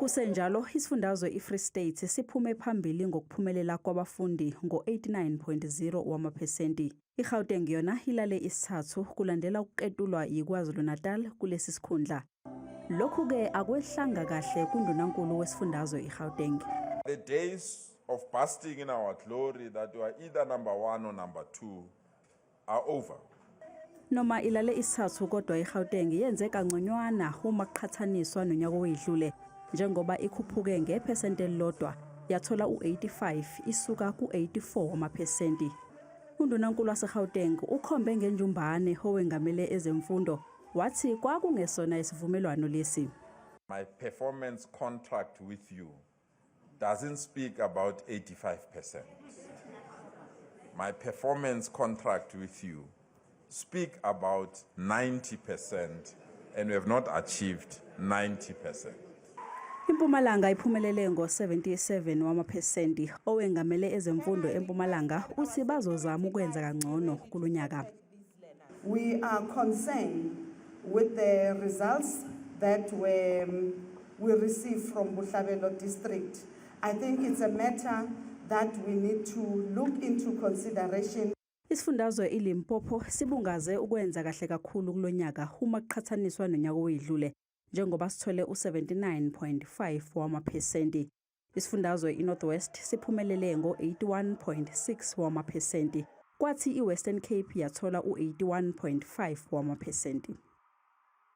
Kusenjalo, isifundazwe iFree State siphume phambili ngokuphumelela kwabafundi ngo-89.0 wamaphesenti. Igauteng yona ilale isithathu kulandela ukuketulwa yiKwazulu Natal kulesisikhundla. Lokhu-ke akwehlanga kahle kuNdunankulu wesifundazwe Igauteng. The days of basking in our glory that we are either number 1 or number 2 are over. Noma ilale isithathu kodwa iGauteng yenze kangconywana uma kuqhathaniswa nonyaka owedlule, njengoba ikhuphuke ngephesenti elilodwa yathola u-85 isuka ku-84 wamaphesenti. UNdunankulu waseGauteng ukhombe ngenjumbane owengamele ezemfundo wathi kwakungesona isivumelwano lesi. My performance contract with you doesn't speak about 85%. My performance contract with you speak about 90%, and we have not achieved 90%. Imphumela iphumelele ngo-77 wamaphesenti. Owengamele ezemfundo eMpumalanga uthi bazozama ukwenza kangcono kulonyaka. We are concerned with the results that we received from Buhlabelo district. I think it's a matter that we need to look into consideration. Isifundazwe iLimpopo sibungaze ukwenza kahle kakhulu kulonyaka uma kuqhathaniswa nonyaka owedlule, njengoba sithole u-79.5 wamaphesenti. Isifundazwe iNorthwest siphumelele ngo-81.6 wamaphesenti, kwathi iWestern Cape yathola u-81.5 wamaphesenti.